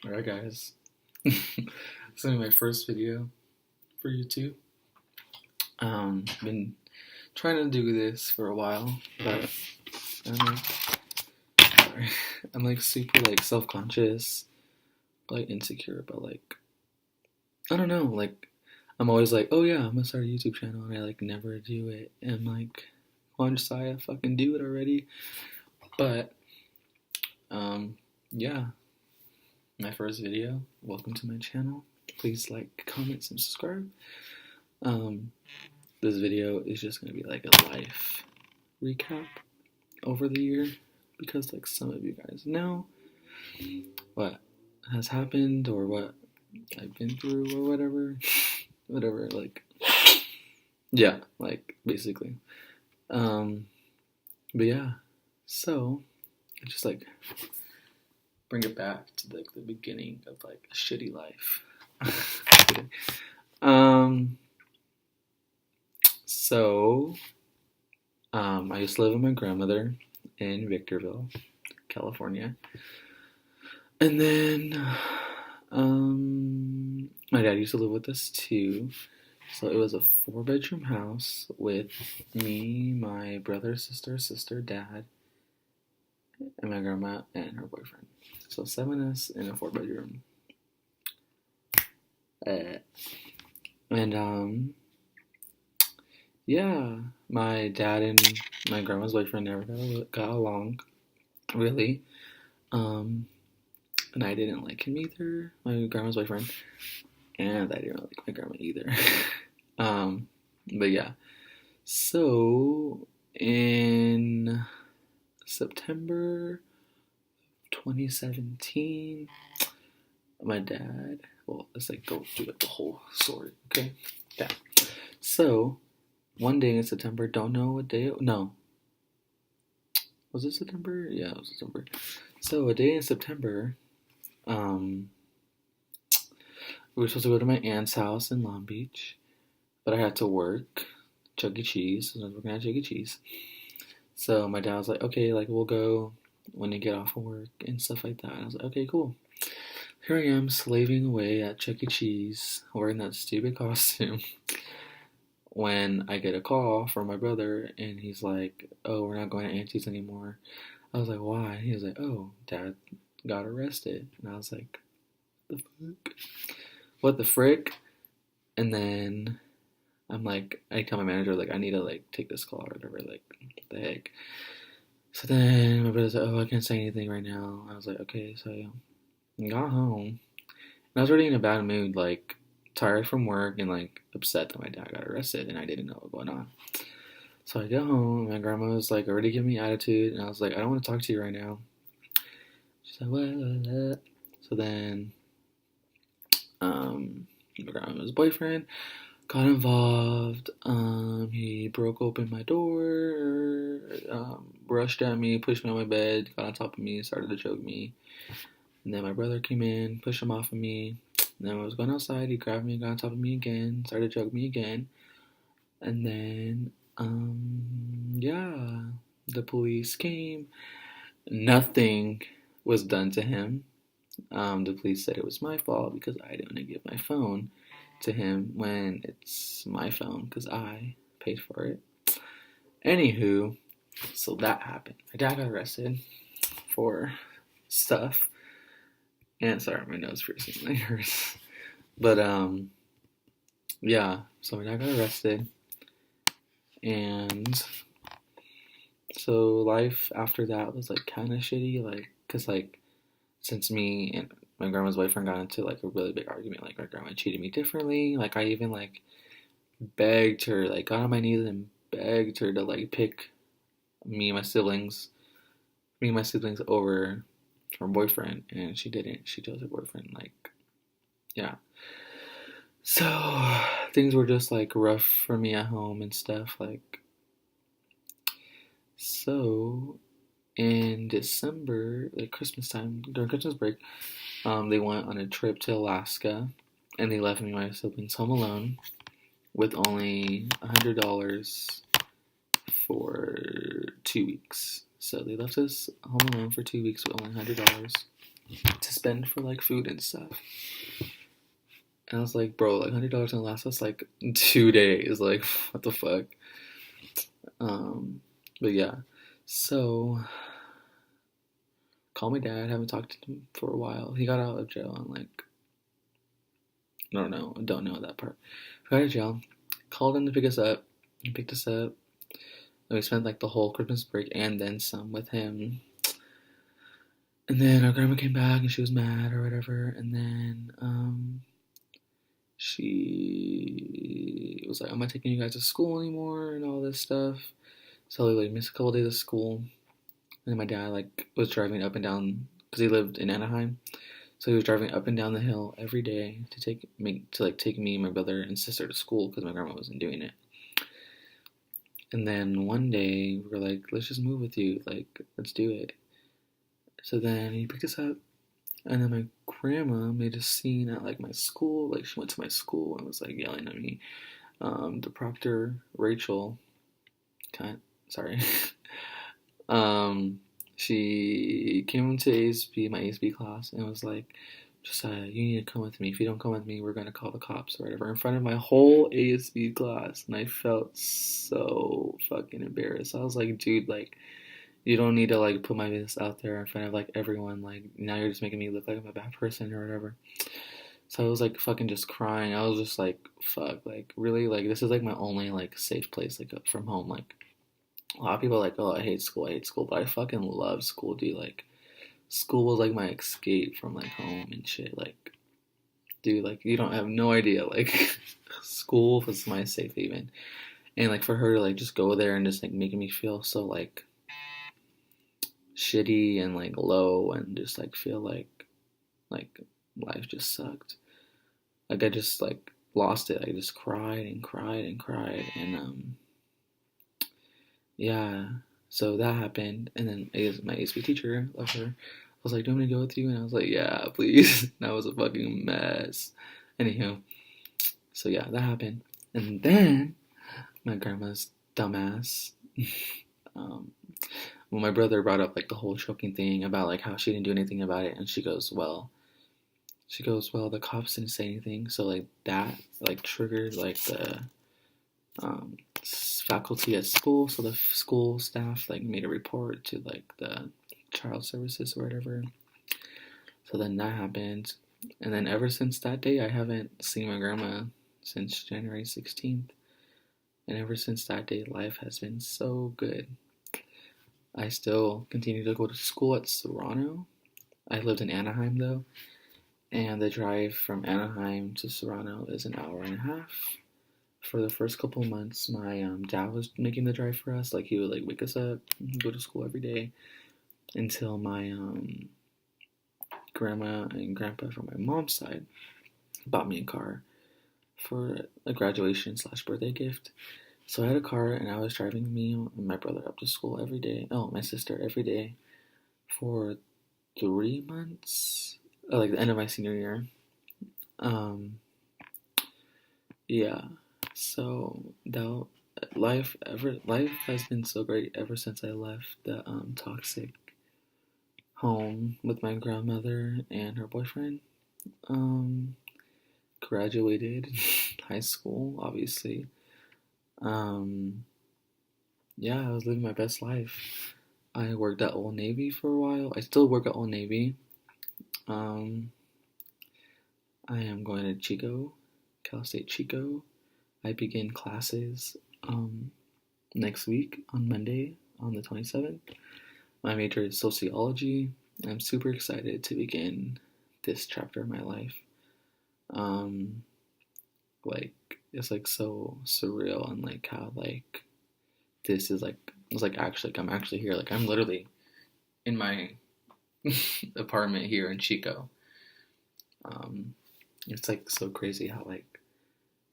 Alright, guys. This is gonna be my first video for YouTube. Been trying to do this for a while, but I don't know. Sorry. I'm like super like self-conscious, like insecure about like I don't know. Like I'm always like, oh yeah, I'm gonna start a YouTube channel, and I like never do it. And I'm like, come on, Josiah, fucking do it already. But yeah, my first video. Welcome to my channel. Please like, comment, and subscribe. Um, this video is just gonna be like a life recap over the year because like some of you guys know what has happened or what I've been through or whatever. Like yeah, like basically. But yeah, so just like bring it back to like the beginning of like a shitty life. So I used to live with my grandmother in Victorville, California. And then my dad used to live with us too. So it was a 4-bedroom house with me, my brother, sister, dad, and my grandma and her boyfriend. So 7 of us in a 4-bedroom. And yeah, my dad and my grandma's boyfriend never got along, really. And I didn't like him either, my grandma's boyfriend, and I didn't like my grandma either. But yeah, so in September 2017, my dad, well, let's like go through like the whole story, okay? Yeah. So one day in September, don't know what day, no. Was it September? Yeah, it was September. So a day in September, we were supposed to go to my aunt's house in Long Beach, but I had to work Chuck E. Cheese. So I was working at Chuck E. Cheese. So my dad was like, okay, like we'll go when you get off of work and stuff like that. And I was like, okay, cool. Here I am slaving away at Chuck E. Cheese wearing that stupid costume when I get a call from my brother and he's like, oh, we're not going to Auntie's anymore. I was like, why? He was like, oh, Dad got arrested. And I was like, the fuck? What the frick? And then I'm like, I tell my manager, like, I need to, like, take this call or whatever, like, what the heck. So then my brother's like, oh, I can't say anything right now. I was like, okay, so I got home. And I was already in a bad mood, like, tired from work and, like, upset that my dad got arrested and I didn't know what was going on. So I get home, and my grandma was, like, already giving me attitude, and I was like, I don't want to talk to you right now. She's like, what? So then, my grandma's boyfriend got involved. He broke open my door, rushed at me, pushed me on my bed, got on top of me, started to choke me. And then my brother came in, pushed him off of me. And then when I was going outside, he grabbed me, got on top of me again, started to choke me again. And then, yeah, the police came. Nothing was done to him. The police said it was my fault because I didn't give my phone to him when it's my phone because I paid for it. Anywho, so that happened. My dad got arrested for stuff. And sorry, my nose freezing. It hurts. But yeah. So my dad got arrested, and so life after that was like kind of shitty. Like, cause like since me and my grandma's boyfriend got into like a really big argument, like my grandma treated me differently. Like I even like begged her, like got on my knees and begged her to like pick me and my siblings over her boyfriend, and she didn't. She chose her boyfriend. Like, yeah. So things were just like rough for me at home and stuff. Like, so in December, like Christmas time, during Christmas break, they went on a trip to Alaska, and they left me and my siblings home alone with only $100 for 2 weeks. So they left us home alone for 2 weeks with only $100. to spend for like food and stuff. And I was like, bro, like $100 gonna last us like 2 days. Like, what the fuck? But yeah. So call my dad. Haven't talked to him for a while. He got out of jail and like don't know that part. Got out of jail. Called him to pick us up. He picked us up. And we spent like the whole Christmas break and then some with him. And then our grandma came back and she was mad or whatever. And then she was like, I'm not taking you guys to school anymore and all this stuff. So we like missed a couple days of school. And then my dad like was driving up and down because he lived in Anaheim. So he was driving up and down the hill every day to take me, my brother, and sister to school because my grandma wasn't doing it. And then one day we were like, let's just move with you, like let's do it. So then he picked us up, and then my grandma made a scene at like my school. Like she went to my school and was like yelling at me. The proctor Rachel, sorry, she came to my ASB class, and was like, Josiah, you need to come with me. If you don't come with me, we're gonna call the cops or whatever in front of my whole ASB class. And I felt so fucking embarrassed. I was like, dude, like, you don't need to like put my business out there in front of like everyone. Like now you're just making me look like I'm a bad person or whatever. So I was like fucking just crying. I was just like, fuck, like really, like this is like my only like safe place like from home. Like a lot of people are like, oh, I hate school, but I fucking love school, dude. Like school was like my escape from like home and shit. Like, dude, like you don't have no idea. Like school was my safe haven, and like for her to like just go there and just like making me feel so like shitty and like low and just like feel like life just sucked. Like I just like lost it. I just cried and cried and cried and yeah. So that happened, and then my ASB teacher, love her, was like, "Do you want me to go with you?" And I was like, "Yeah, please." And I was a fucking mess. Anywho, so yeah, that happened, and then my grandma's dumbass. um, well, my brother brought up like the whole choking thing about like how she didn't do anything about it, and she goes, well, the cops didn't say anything, so like that like triggered like the um, faculty at school, so the school staff like made a report to like the child services or whatever. So then that happened, and then ever since that day, I haven't seen my grandma since January 16th, and ever since that day, life has been so good. I still continue to go to school at Serrano. I lived in Anaheim though, and the drive from Anaheim to Serrano is an hour and a half. For the first couple of months, my dad was making the drive for us. Like he would like wake us up, go to school every day, until my grandma and grandpa from my mom's side bought me a car for a graduation slash birthday gift. So I had a car, and I was driving me and my brother up to school every day. Oh, my sister every day for 3 months, like the end of my senior year. Um, yeah. So that life has been so great ever since I left the toxic home with my grandmother and her boyfriend. Um, Graduated high school, obviously. Um, yeah, I was living my best life. I worked at Old Navy for a while. I still work at Old Navy. Um, I am going to Chico, Cal State Chico. I begin classes next week on Monday, on the 27th. My major is sociology. I'm super excited to begin this chapter of my life. Um, like it's like so surreal, and like how like this is like it's like actually like I'm actually here. Like I'm literally in my apartment here in Chico. Um, it's like so crazy how like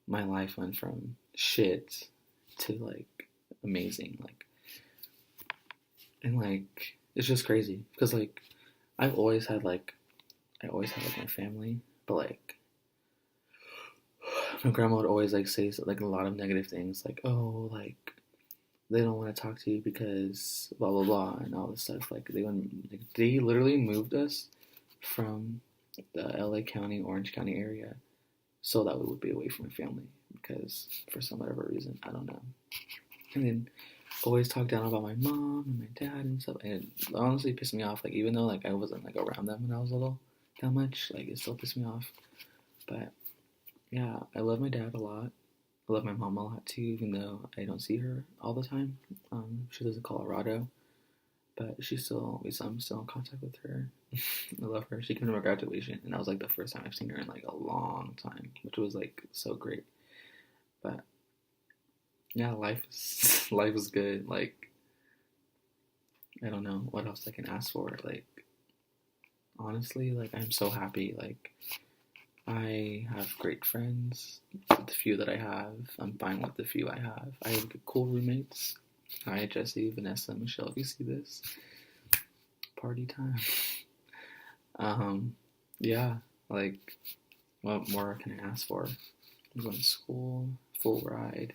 my life went from shit to like amazing. Like and like it's just crazy because like I've always had like I always had like my family, but like my grandma would always like say like a lot of negative things, like oh like they don't want to talk to you because blah blah blah and all this stuff. Like they literally moved us from the LA County, Orange County area so that we would be away from my family because for some whatever reason, I don't know. And then always talk down about my mom and my dad and stuff. And it honestly pissed me off. Like even though like I wasn't like around them when I was little that much, like it still pissed me off. But yeah, I love my dad a lot. I love my mom a lot too, even though I don't see her all the time. She lives in Colorado, but I'm still in contact with her. I love her. She came to my graduation, and that was like the first time I've seen her in like a long time, which was like so great. But yeah, life is good. Like I don't know what else I can ask for. Like honestly, like I'm so happy. Like I have great friends. The few that I have, I'm fine with the few I have. I have cool roommates. Hi, Jesse, Vanessa, Michelle. If you see this, party time. Yeah, like what more can I ask for? I'm going to school, full ride.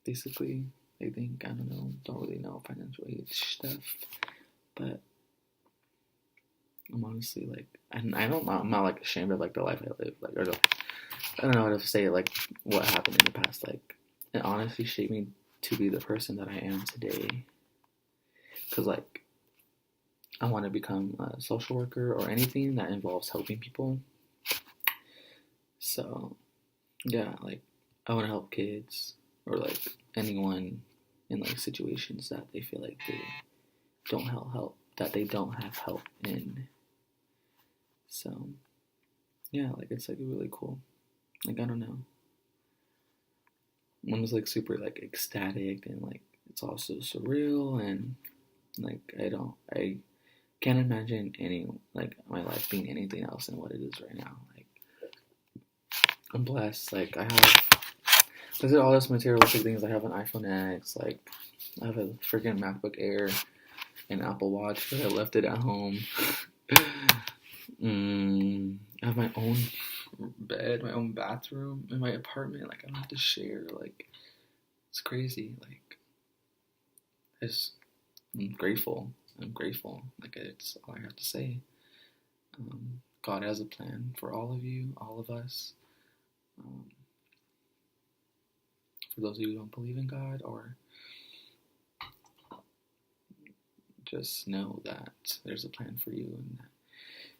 Basically, I think don't really know financial aid stuff, but I'm honestly like, I'm not like ashamed of like the life I live, like or I don't know how to say it, like what happened in the past, like it honestly shaped me to be the person that I am today. Cause like I want to become a social worker or anything that involves helping people. So yeah, like I want to help kids or like anyone in like situations that they feel like they don't have help, that they don't have help in. So yeah, like it's like really cool. Like I don't know. One was like super like ecstatic and like it's also surreal and like I can't imagine any like my life being anything else than what it is right now. Like I'm blessed. Like there's all this materialistic things. I have an iPhone X. Like I have a freaking MacBook Air, an Apple Watch, but I left it at home. I have my own bed, my own bathroom in my apartment. Like I don't have to share. Like it's crazy. Like I'm grateful. I'm grateful. Like it's all I have to say. God has a plan for all of you, all of us. For those of you who don't believe in God, or just know that there's a plan for you and that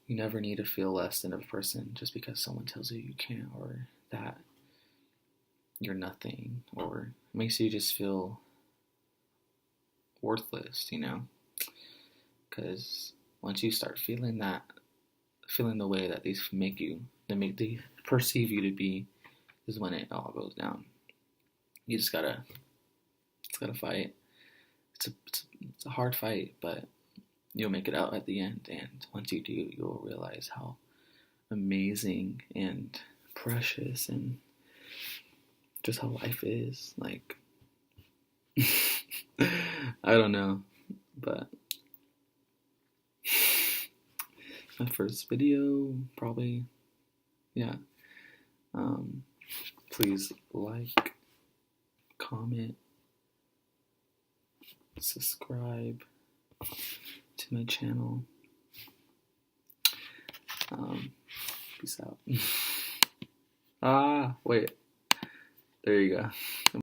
you never need to feel less than a person just because someone tells you you can't or that you're nothing or makes you just feel worthless, because once you start feeling the way that they perceive you to be, is when it all goes down. You just gotta fight. It's a hard fight, but you'll make it out at the end, and once you do, you'll realize how amazing and precious and just how life is. Like I don't know, but my first video, probably, yeah. Please like, comment, subscribe to my channel. Peace out. Wait. There you go.